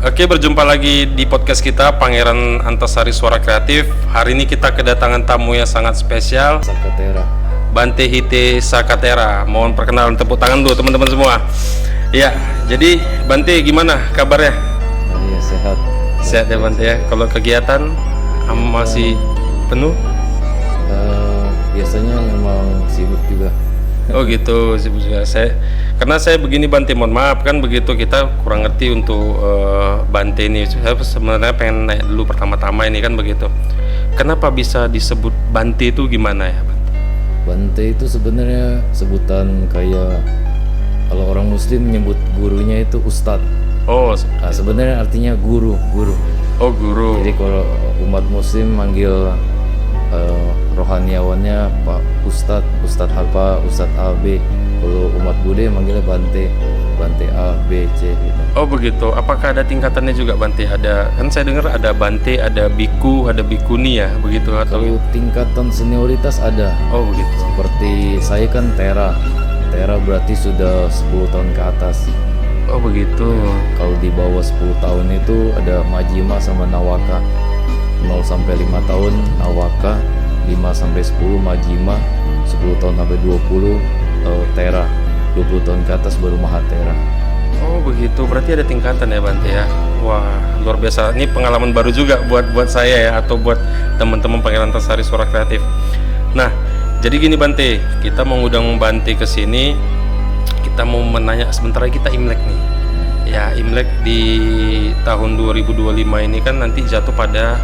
Oke, berjumpa lagi di podcast kita Pangeran Antasari Suara Kreatif. Hari ini kita kedatangan tamu yang sangat spesial, Sakatera. Bante Hite Sakatera. Mohon perkenalan, tepuk tangan dulu teman-teman semua. Ya, jadi Bante gimana kabarnya? Iya, sehat. Sehat ya Bante ya. Kalau kegiatan masih penuh? Biasanya memang sibuk juga. Oh gitu, sibuk juga. Karena saya begini Bante, mohon maaf kan begitu kita kurang ngerti untuk Bante ini. Saya sebenarnya pengen naik dulu pertama-tama ini kan begitu. Kenapa bisa disebut Bante itu gimana ya Bante? Bante itu sebenarnya sebutan kayak kalau orang Muslim menyebut gurunya itu ustadz. Oh, Nah, sebenarnya artinya guru. oh guru. Jadi kalau umat Muslim manggil rohaniawannya Pak Ustadz apa, Ustadz A B. Kalau umat Buddha manggilnya Bante A B C gitu. Oh begitu. Apakah ada tingkatannya juga Bante? Ada, kan saya dengar ada Bante, ada biku, ada bikuni ya, begitu atau? Kalau tingkatan senioritas ada. Oh begitu. Seperti saya kan Tera berarti sudah 10 tahun ke atas. Oh begitu. Kalau di bawah 10 tahun itu ada Majima sama Nawaka. 0 sampai 5 tahun Nawaka, 5 sampai 10 Majima, 10 tahun sampai 20 Tera, 20 tahun ke atas baru Mahatera. Oh begitu. Berarti ada tingkatan ya Bante ya. Wah, luar biasa. Ini pengalaman baru juga buat saya ya, atau buat teman-teman Pangeran Antasari Suara Kreatif. Nah, jadi gini Bante, kita mau ngundang Bante ke sini. Kita mau menanya, sebentar lagi kita Imlek nih. Ya, Imlek di tahun 2025 ini kan nanti jatuh pada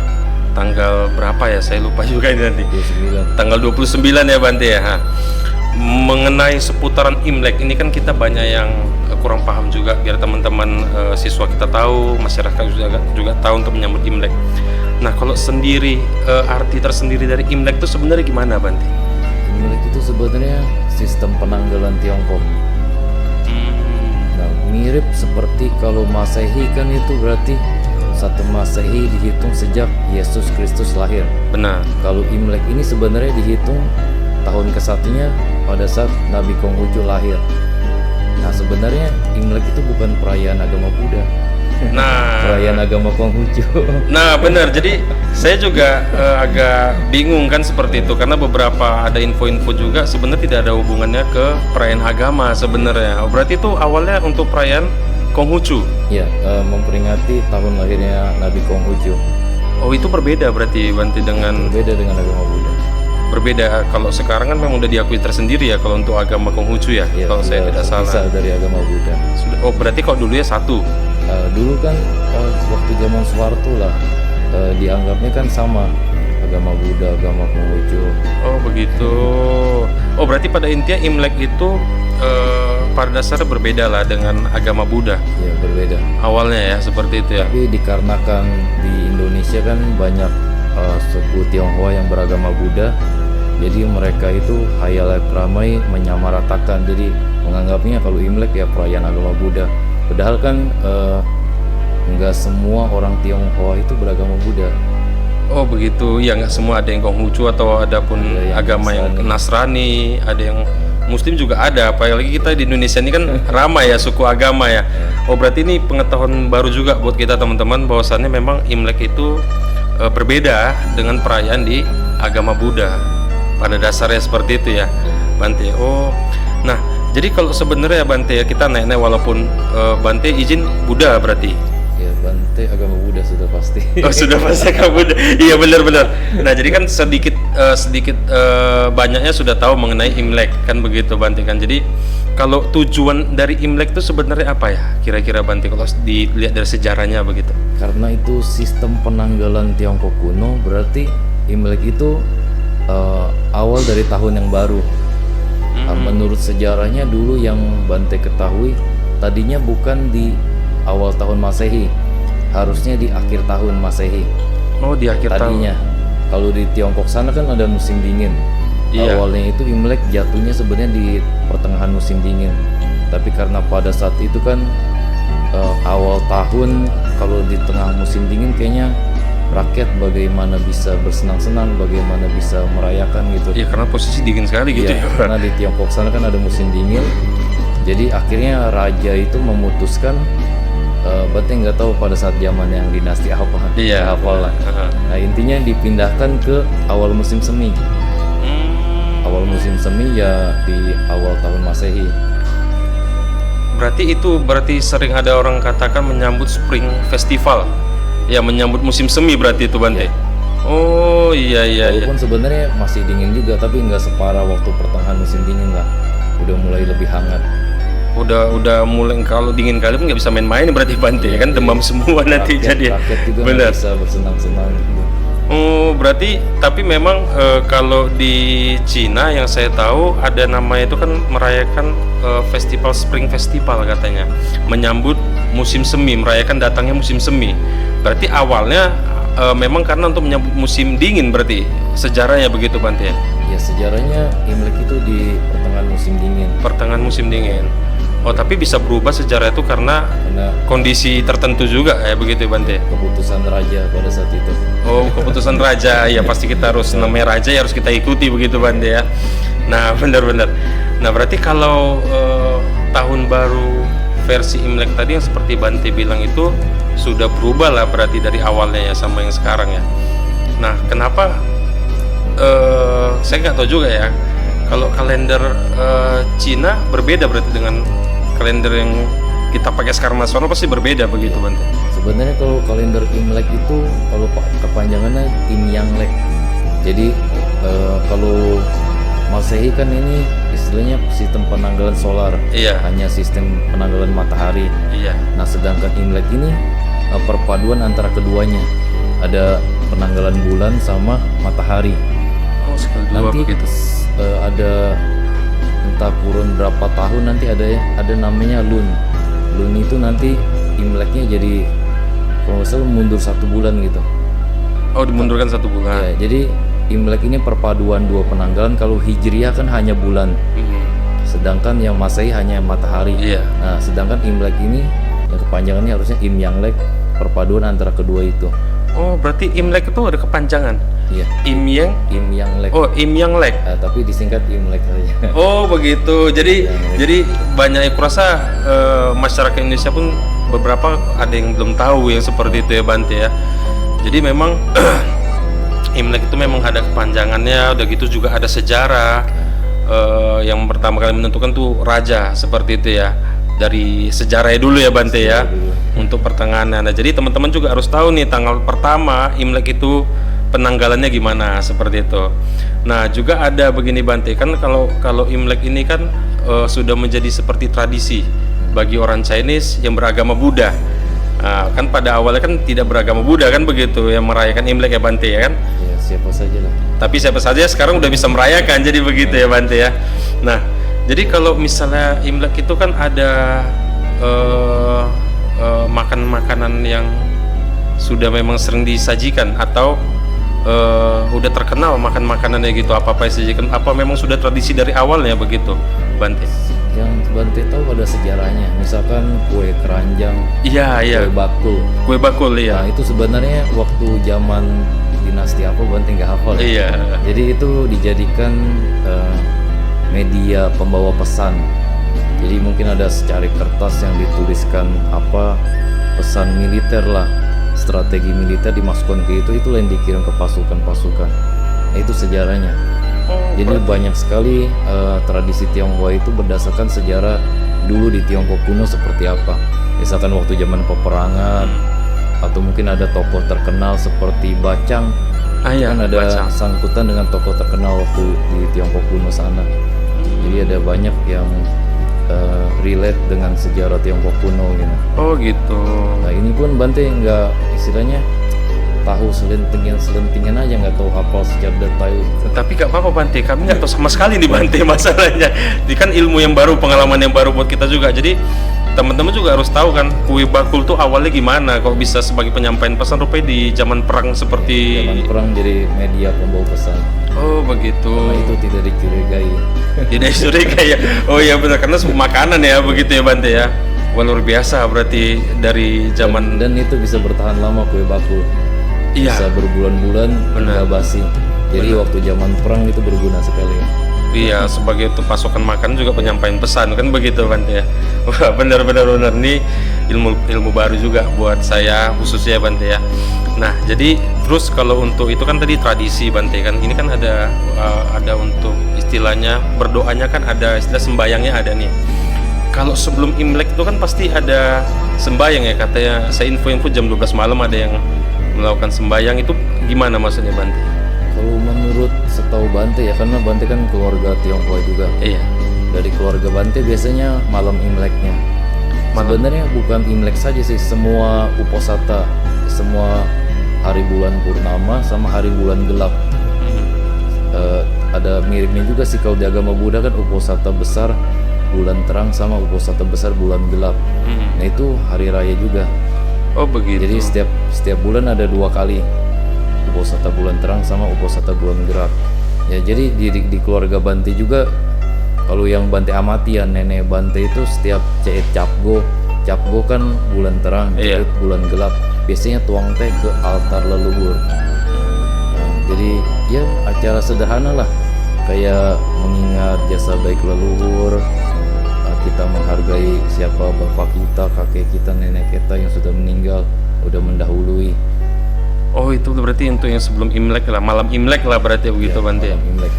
tanggal berapa ya? Saya lupa juga ini nanti. 29. Tanggal 29 ya Bante ya. Mengenai seputaran Imlek ini kan kita banyak yang kurang paham juga, biar teman-teman siswa kita tahu, masyarakat juga tahu untuk menyambut Imlek. Nah, kalau sendiri arti tersendiri dari Imlek itu sebenarnya gimana Bante? Imlek itu sebenarnya sistem penanggalan Tiongkok. Nah, mirip seperti kalau Masehi kan itu berarti satu Masehi dihitung sejak Yesus Kristus lahir. Benar. Kalau Imlek ini sebenarnya dihitung tahun ke-1-nya pada saat Nabi Konghucu lahir. Nah, sebenarnya Imlek itu bukan perayaan agama Buddha. Nah, Perayaan agama Konghucu. nah benar. Jadi saya juga agak bingung kan seperti itu, karena beberapa ada info-info juga sebenarnya tidak ada hubungannya ke perayaan agama sebenarnya. Oh, berarti itu awalnya untuk perayaan Konghucu. Ya, memperingati tahun lahirnya Nabi Konghucu. Oh, itu berbeda berarti Bante dengan Berbeda dengan agama Buddha. berbeda. Kalau sekarang kan memang udah diakui tersendiri ya kalau untuk agama Konghucu ya, Ya, kalau saya tidak terpisah salah. dari agama Buddha. Oh, berarti kalau dulu ya satu. Dulu kan waktu zaman Soeharto lah, dianggapnya kan sama agama Buddha, agama Konghucu. Oh begitu. Oh berarti pada intinya Imlek itu pada dasarnya berbeda lah dengan agama Buddha Ya, berbeda. awalnya ya, seperti itu ya. Tapi dikarenakan di Indonesia kan banyak suku Tionghoa yang beragama Buddha, jadi mereka itu hayalai ramai menyamaratakan, jadi menganggapnya kalau Imlek ya perayaan agama Buddha. Padahal kan nggak semua orang Tionghoa itu beragama Buddha. Oh begitu. Ya nggak semua, ada yang Konghucu atau ada pun Ada yang agama yang Nasrani, ada yang Muslim juga ada. Apalagi kita di Indonesia ini kan ramai ya suku agama ya. Oh berarti ini pengetahuan baru juga buat kita teman-teman, bahwasannya memang Imlek itu berbeda dengan perayaan di agama Buddha. Pada dasarnya seperti itu ya Bante. Oh, nah jadi kalau sebenarnya Bante ya, kita naik-naik walaupun Bante izin Buddha berarti. Ya, Bante agama Buddha sudah pasti. Oh sudah pasti kamu Buddha. Iya benar-benar. Nah jadi kan sedikit banyaknya sudah tahu mengenai Imlek kan begitu Bante kan. Jadi kalau tujuan dari Imlek itu sebenarnya apa ya kira-kira Bante, kalau dilihat dari sejarahnya begitu? Karena itu sistem penanggalan Tiongkok kuno, berarti Imlek itu awal dari tahun yang baru. Menurut sejarahnya dulu yang Bante ketahui, tadinya bukan di awal tahun Masehi, harusnya di akhir tahun Masehi. Oh di akhir Tadinya, kalau di Tiongkok sana kan ada musim dingin. Iya. Awalnya itu Imlek jatuhnya sebenarnya di pertengahan musim dingin. Tapi karena pada saat itu kan awal tahun, kalau di tengah musim dingin kayaknya rakyat bagaimana bisa bersenang-senang, bagaimana bisa merayakan gitu. tahun. Iya karena posisi dingin sekali gitu Iya, ya. karena di Tiongkok sana kan ada musim dingin. Jadi akhirnya raja itu memutuskan Berarti nggak tahu pada saat zaman yang dinasti apa. Iya. Nggak hafal lah. Heeh. Nah intinya dipindahkan ke awal musim semi. Hmm. Awal musim semi ya di awal tahun Masehi. Berarti sering ada orang katakan menyambut Spring Festival. Ya, menyambut musim semi berarti itu Bante. Oh iya iya iya. Walaupun sebenarnya masih dingin juga, tapi nggak separah waktu pertengahan musim dingin lah. Udah mulai lebih hangat. Udah mulai, kalau dingin kali pun nggak bisa main-main berarti Bante ya kan, demam semua nanti jadi. Rakyat juga Benar. nggak bisa bersenang-senang gitu. Oh berarti tapi memang kalau di Cina yang saya tahu ada namanya itu kan merayakan festival Spring Festival katanya, menyambut musim semi, merayakan datangnya musim semi. Berarti awalnya memang karena untuk menyambut musim dingin, berarti sejarahnya begitu Bante ya? Ya sejarahnya Imlek itu di pertengahan musim dingin. Pertengahan musim dingin. Oh tapi bisa berubah sejarah itu karena kondisi tertentu juga ya begitu ya Bante? Keputusan raja pada saat itu. Oh keputusan raja, ya pasti kita harus, namanya raja ya harus kita ikuti begitu Bante ya. Nah benar-benar. Nah berarti kalau tahun baru versi Imlek tadi yang seperti Bante bilang itu sudah berubah lah berarti dari awalnya ya sama yang sekarang ya. Nah kenapa saya nggak tahu juga ya, kalau kalender Cina berbeda berarti dengan kalender yang kita pakai sekarang nasional, pasti berbeda begitu Bante. Sebenarnya kalau kalender Imlek itu kalau kepanjangannya Imyanglek. Jadi kalau Masehi kan ini istilahnya sistem penanggalan solar. Iya. Hanya sistem penanggalan matahari. Iya. Nah sedangkan Imlek ini perpaduan antara keduanya. Ada penanggalan bulan sama matahari. Oh sekali dua Nanti begitu. ada entah kurun berapa tahun nanti ada namanya Lun. Lun itu nanti Imleknya jadi kalau nggak salah mundur 1 bulan gitu. Oh dimundurkan 1 bulan. Ya, jadi Imlek ini perpaduan 2 penanggalan. Kalau Hijriah kan hanya bulan, Mhm. sedangkan yang Masehi hanya matahari. Iya. Nah sedangkan Imlek ini yang kepanjangannya harusnya Imyanglek, perpaduan antara kedua itu. Oh berarti Imlek itu ada kepanjangan. Iya. Imyanglek. Oh Imyanglek. Tapi disingkat Imlek saja. Oh begitu. Jadi banyak yang kurasa masyarakat Indonesia pun beberapa ada yang belum tahu yang seperti itu ya Bante ya. Jadi memang Imlek itu memang ada kepanjangannya, udah gitu juga ada sejarah. Yang pertama kali menentukan tuh raja seperti itu ya. Dari sejarahnya dulu ya Bante ya. Untuk pertengahan. Nah, jadi teman-teman juga harus tahu nih tanggal pertama Imlek itu penanggalannya gimana seperti itu. Nah, juga ada begini Bante, kan kalau Imlek ini kan sudah menjadi seperti tradisi bagi orang Chinese yang beragama Buddha. Nah, kan pada awalnya kan tidak beragama Buddha kan begitu yang merayakan Imlek ya Bante ya kan. Ya siapa saja lah. Tapi siapa saja sekarang udah bisa merayakan, jadi begitu ya Bante ya. Nah, jadi kalau misalnya Imlek itu kan ada makan-makanan yang sudah memang sering disajikan atau udah terkenal makan makanannya gitu, apa-apa yang disajikan, apa memang sudah tradisi dari awalnya begitu Bante? Yang Bante tahu ada sejarahnya, misalkan kue keranjang, Iya. kue bakul. Kue bakul Nah ya. itu sebenarnya waktu zaman dinasti apa Bante nggak hafal. Iya. Jadi itu dijadikan media pembawa pesan. Jadi mungkin ada secari kertas yang dituliskan apa pesan militer lah, strategi militer dimasukkan ke itu yang dikirim ke pasukan-pasukan. Nah, itu sejarahnya. Jadi banyak sekali tradisi Tionghoa itu berdasarkan sejarah dulu di Tiongkok kuno seperti apa. Misalkan waktu zaman peperangan atau mungkin ada tokoh terkenal seperti Bacang. Iya, Kan ada Bacang. sangkutan dengan tokoh terkenal waktu di Tiongkok kuno sana. Jadi ada banyak yang relate dengan sejarah Tiongkok kuno gitu. Oh gitu. Nah ini pun Bante nggak istilahnya tahu selentingan aja, nggak tahu hafal secara detail. Tapi gak apa-apa Bante, kami nggak tahu sama sekali nih Bante masalahnya. Ini kan ilmu yang baru, pengalaman yang baru buat kita juga. Jadi teman-teman juga harus tahu kan kue bakul tuh awalnya gimana. Kok bisa sebagai penyampaian pesan, rupanya di zaman perang seperti. Zaman perang jadi media pembawa pesan. Oh begitu. Nah itu tidak dicurigai. Tidak curiga ya. Oh iya benar, karena makanan ya begitu ya Bante ya. Wah luar biasa berarti dari zaman. Dan itu bisa bertahan lama kue bakul. Iya. Bisa berbulan-bulan Benar. nggak basi. Jadi waktu zaman perang itu berguna sekali. Iya, sebagai itu pasokan makan juga penyampaian pesan kan begitu Bante ya. Wah, benar-benar nih ilmu baru juga buat saya khususnya Bante ya. Nah, jadi terus kalau untuk itu kan tadi tradisi Bante kan. Ini kan ada untuk istilahnya berdoanya kan ada istilah sembayangnya ada nih. Kalau sebelum Imlek itu kan pasti ada sembayang ya katanya. Saya info jam 12 malam ada yang melakukan sembayang itu gimana maksudnya Bante? Kalau menurut setahu Bante ya, karena Bante kan keluarga Tionghoa juga. Iya. Dari keluarga Bante biasanya malam Imleknya. Sebenarnya bukan Imlek saja sih, semua uposata, semua hari bulan purnama sama hari bulan gelap. Ada miripnya juga sih kalau di agama Buddha kan uposata besar bulan terang sama uposata besar bulan gelap. Nah itu hari raya juga. Oh begitu. Jadi setiap bulan ada 2 kali uposata bulan terang sama uposata bulan gelap. Ya jadi di keluarga Bante juga, kalau yang Bante amati ya, nenek Bante itu setiap capgo kan bulan terang, Iya. bulan gelap, biasanya tuang teh ke altar leluhur. Nah, jadi ya acara sederhana lah, kayak mengingat jasa baik leluhur. Kita menghargai siapa bapak kita, kakek kita, nenek kita yang sudah meninggal, udah mendahului. Oh itu berarti untuk yang sebelum Imlek lah, malam Imlek lah berarti begitu Bante ya. Malam Imlek.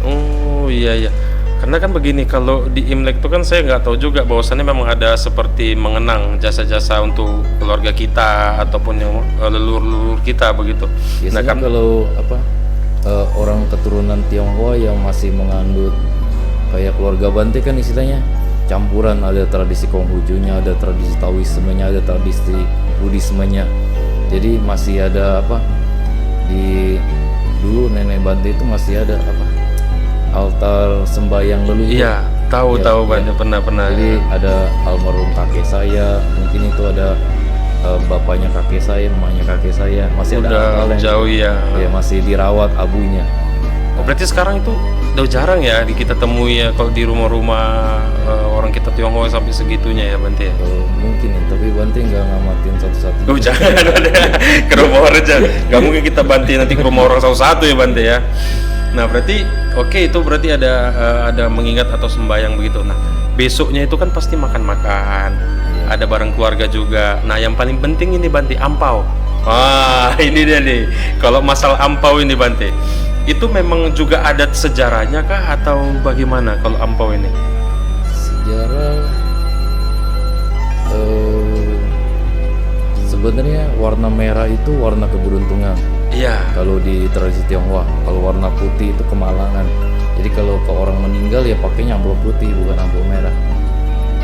Oh iya. Karena kan begini, kalau di Imlek itu kan saya nggak tahu juga bahwasannya memang ada seperti mengenang jasa-jasa untuk keluarga kita ataupun yang leluhur kita begitu. Biasanya Nah kan kalau orang keturunan Tionghoa yang masih mengandut kayak keluarga Bante kan istilahnya campuran, ada tradisi Konghucunya, ada tradisi Taoismenya, ada tradisi Buddhismenya. Jadi masih ada dulu nenek Bante itu masih ada altar sembahyang leluhur. iya tahu Bante pernah. Jadi ada almarhum kakek saya, mungkin itu ada bapaknya kakek saya, mamanya kakek saya, masih ada Udah hal yang jauh ya. masih dirawat abunya. Oh, berarti sekarang itu udah jarang ya kita temui ya kalau di rumah-rumah orang kita Tionghoa sampai segitunya ya Bante ya. Mungkin ya, tapi Bante nggak ngamatin satu-satu. Oh jangan ke rumah orang aja. Gak mungkin kita bantu nanti ke rumah orang satu-satu ya Bante ya. Nah berarti oke, itu berarti ada mengingat atau sembahyang begitu. Nah besoknya itu kan pasti makan-makan, ada bareng keluarga juga. Nah yang paling penting ini Bante, ampau. Wah ini dia nih. Kalau masalah ampau ini Bante, itu memang juga adat sejarahnya kah atau bagaimana kalau ampau ini? Sejarah sebenarnya warna merah itu warna keberuntungan. Iya. Kalau di tradisi Tionghoa, kalau warna putih itu kemalangan. Jadi kalau ke orang meninggal ya pakainya amplop putih, bukan amplop merah.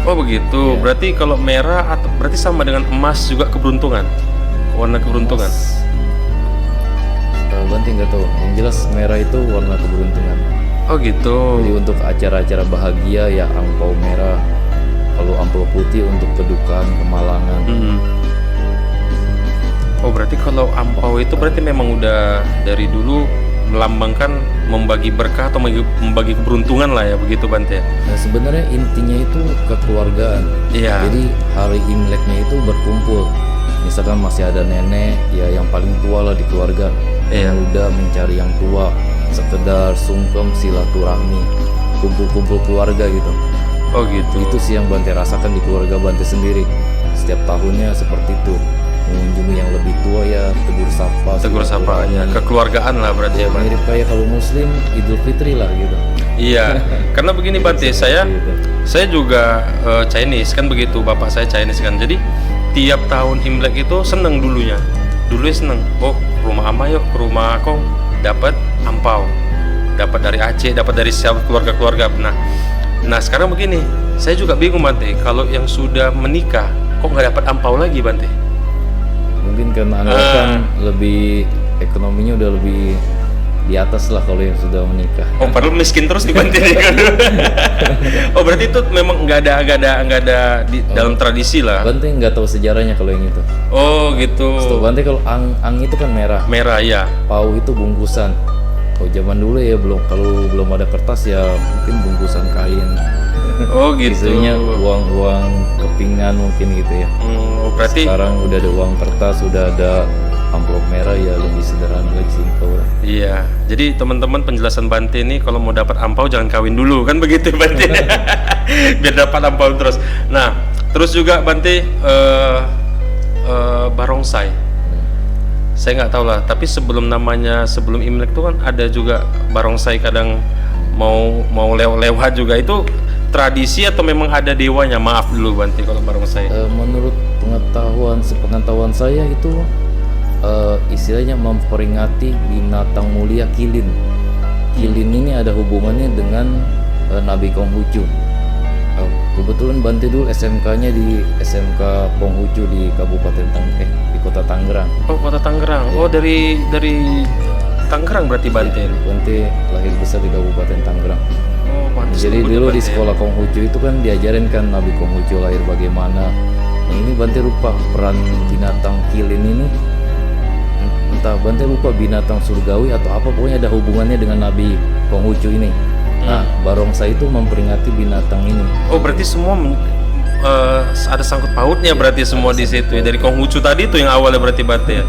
Oh begitu. Berarti kalau merah atau berarti sama dengan emas juga keberuntungan. Warna keberuntungan. Bante nggak tahu. Yang jelas merah itu warna keberuntungan. Oh gitu. Jadi untuk acara-acara bahagia ya angpau merah. Kalau amplop putih untuk kedukaan, kemalangan. Oh berarti kalau ampau itu berarti memang udah dari dulu melambangkan membagi berkah atau membagi keberuntungan lah ya begitu Bante. Nah sebenarnya intinya itu kekeluargaan. Iya. Jadi hari Imleknya itu berkumpul. Misalkan masih ada nenek ya yang paling tua lah di keluarga. Iya. Yang muda mencari yang tua, sekedar sungkem silaturahmi, kumpul-kumpul keluarga gitu. Oh gitu. Itu sih yang Bante rasakan di keluarga Bante sendiri. Setiap tahunnya seperti itu. Mengunjungi yang lebih tua ya, tegur sapa. Tegur sapa ya, kekeluargaan lah berarti ya Bante. Mirip kayak kalau Muslim Idul Fitri lah gitu. Iya. Karena begini Bante, saya juga Chinese kan begitu, bapak saya Chinese kan. Jadi tiap tahun Imlek itu seneng dulunya. Dulu seneng. Oh, ke rumah ama yuk, ke rumah Kong dapat ampau. Dapat dari Aceh, dapat dari siapa keluarga-keluarga. Nah, sekarang begini, saya juga bingung Bante, kalau yang sudah menikah kok nggak dapat ampau lagi Bante? Mungkin karena anggapan lebih ekonominya udah lebih di atas lah kalau yang sudah menikah. Oh padahal miskin terus di Bante nih kan? Oh berarti itu memang nggak ada di dalam tradisi lah. Bante nggak tahu sejarahnya kalau yang itu. Oh gitu. Setahu Bante kalau ang itu kan merah. Merah ya. Pau itu bungkusan. Kalau zaman dulu ya kalau belum ada kertas ya mungkin bungkusan kain. Oh gitu. Isinya uang kepingan mungkin gitu ya. Berarti sekarang udah ada uang kertas, udah ada amplop merah ya lebih sederhana lagi simpel. Iya, jadi teman-teman penjelasan Bante ini kalau mau dapat ampau jangan kawin dulu kan begitu Bante. Biar dapat ampau terus. Nah, terus juga Bante barongsai. Saya nggak tahu lah, tapi sebelum Imlek tuh kan ada juga barongsai kadang mau lewat juga. Itu tradisi atau memang ada dewanya? Maaf dulu Bante kalau barongsai. Menurut sepengetahuan saya itu istilahnya memperingati binatang mulia kilin. Kilin ini ada hubungannya dengan Nabi Konghucu. Kebetulan Bante dulu SMK-nya di SMK Konghucu di di Kota Tangerang. Oh, Kota Tangerang. Oh, dari Tangerang berarti Bante. Ya, Bante lahir besar di Kabupaten Tangerang. Oh, pantas. Jadi dulu di sekolah Konghucu itu kan diajarin kan Nabi Konghucu lahir bagaimana. Nah, ini Bante lupa peran binatang kilin ini. Entah Bante lupa binatang surgawi atau apa, pokoknya ada hubungannya dengan Nabi Konghucu ini. Nah, barongsai itu memperingati binatang ini. Oh, berarti semua ada sangkut pautnya berarti semua di situ ya. Dari Konghucu tadi tuh yang awalnya berarti Bante ya.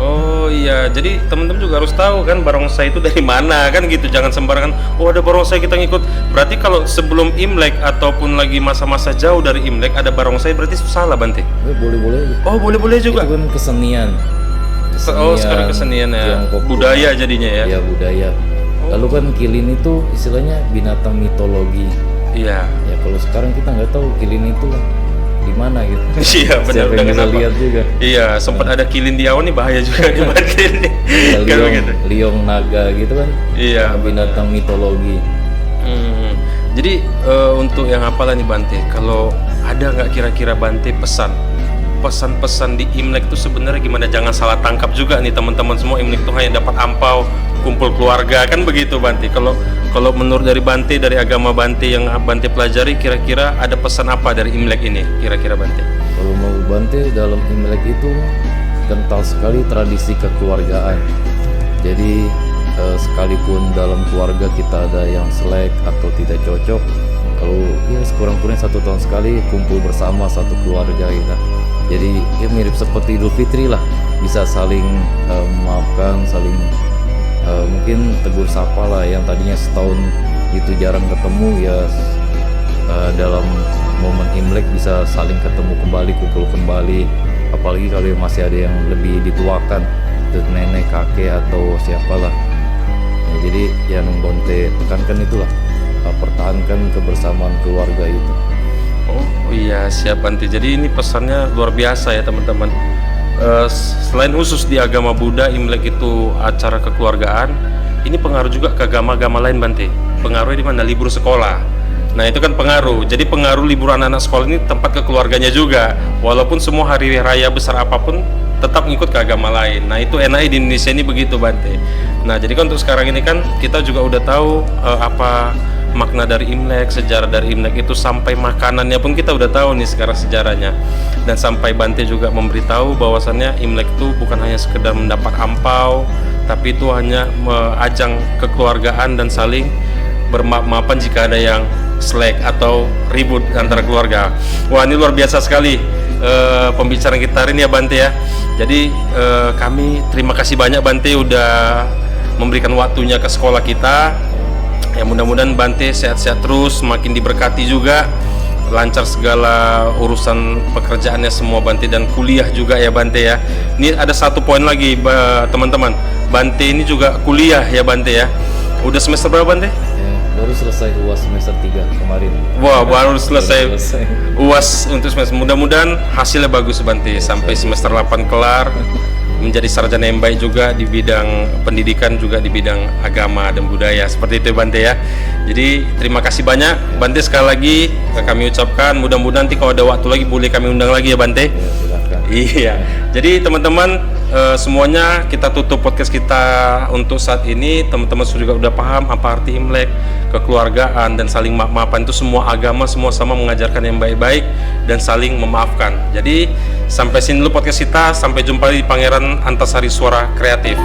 Oh iya, jadi teman-teman juga harus tahu kan barongsai itu dari mana kan gitu. Jangan sembarangan, oh ada barongsai kita ngikut. Berarti kalau sebelum Imlek ataupun lagi masa-masa jauh dari Imlek ada barongsai berarti salah Bante. Boleh-boleh aja. Oh, boleh-boleh juga. Itu kan kesenian. Oh, sekarang kesenian ya. Budaya jadinya ya. Iya, budaya. Lalu kan kilin itu istilahnya binatang mitologi. Iya. Ya kalau sekarang kita nggak tahu kilin itu di mana gitu. Iya, benar. Siapa yang bisa lihat juga. Iya, sempat ada kilin di awan nih, bahaya juga di Bante nih. Ya, liong naga gitu kan. Iya, binatang mitologi. Jadi untuk yang apalah nih Bante, kalau ada nggak kira-kira Bante pesan-pesan di Imlek itu sebenarnya gimana? Jangan salah tangkap juga nih teman-teman semua, Imlek itu hanya dapat ampau, kumpul keluarga kan begitu Bante. Kalau menurut dari Bante, dari agama Bante yang Bante pelajari, kira-kira ada pesan apa dari Imlek ini kira-kira Bante? Kalau menurut Bante dalam Imlek itu kental sekali tradisi kekeluargaan. Jadi sekalipun dalam keluarga kita ada yang selek atau tidak cocok, kalau ya sekurang-kurangnya 1 tahun sekali kumpul bersama satu keluarga kita. Jadi ya mirip seperti Idul Fitri lah, bisa saling memaafkan, saling mungkin tegur sapa lah, yang tadinya setahun itu jarang ketemu ya dalam momen Imlek bisa saling ketemu kembali, kumpul kembali. Apalagi kalau masih ada yang lebih dituakan, itu nenek, kakek atau siapalah. Ya, jadi yang Bante tekankan itulah, pertahankan kebersamaan keluarga itu. Oh iya, siap Bante. Jadi ini pesannya luar biasa ya teman-teman. Selain khusus di agama Buddha, Imlek itu acara kekeluargaan, ini pengaruh juga ke agama-agama lain Bante. Pengaruhnya di mana? Libur sekolah. Nah itu kan pengaruh. Jadi pengaruh libur anak-anak sekolah ini tempat ke keluarganya juga. Walaupun semua hari raya besar apapun tetap ngikut ke agama lain. Nah itu enaknya di Indonesia ini begitu Bante. Nah jadi kan untuk sekarang ini kan kita juga udah tahu apa makna dari Imlek, sejarah dari Imlek itu, sampai makanannya pun kita udah tahu nih sekarang sejarahnya. Dan sampai Bante juga memberitahu bahwasannya Imlek itu bukan hanya sekedar mendapat ampau, tapi itu hanya ajang kekeluargaan dan saling bermaaf-maafan jika ada yang selek atau ribut antara keluarga. Wah ini luar biasa sekali pembicaraan kita hari ini ya Bante ya. Jadi kami terima kasih banyak Bante udah memberikan waktunya ke sekolah kita. Ya mudah-mudahan Bante sehat-sehat terus, semakin diberkati juga, lancar segala urusan pekerjaannya semua Bante, dan kuliah juga ya Bante ya. Ini ada satu poin lagi teman-teman, Bante ini juga kuliah ya Bante ya. Udah semester berapa Bante? Ya, baru selesai UAS semester 3 kemarin. Wah, baru selesai UAS untuk semester. Mudah-mudahan hasilnya bagus Bante, sampai semester 8 kelar, menjadi sarjana yang baik juga di bidang pendidikan, juga di bidang agama dan budaya, seperti itu Bante ya. Jadi terima kasih banyak Bante, sekali lagi kami ucapkan, mudah-mudahan nanti kalau ada waktu lagi boleh kami undang lagi ya Bante. Ya, silakan. Iya, jadi teman-teman semuanya kita tutup podcast kita untuk saat ini. Teman-teman juga udah paham apa arti Imlek, kekeluargaan dan saling maaf-maafan. Itu semua agama semua sama mengajarkan yang baik-baik dan saling memaafkan. Jadi sampai sini dulu podcast kita, sampai jumpa di Pangeran Antasari Suara Kreatif.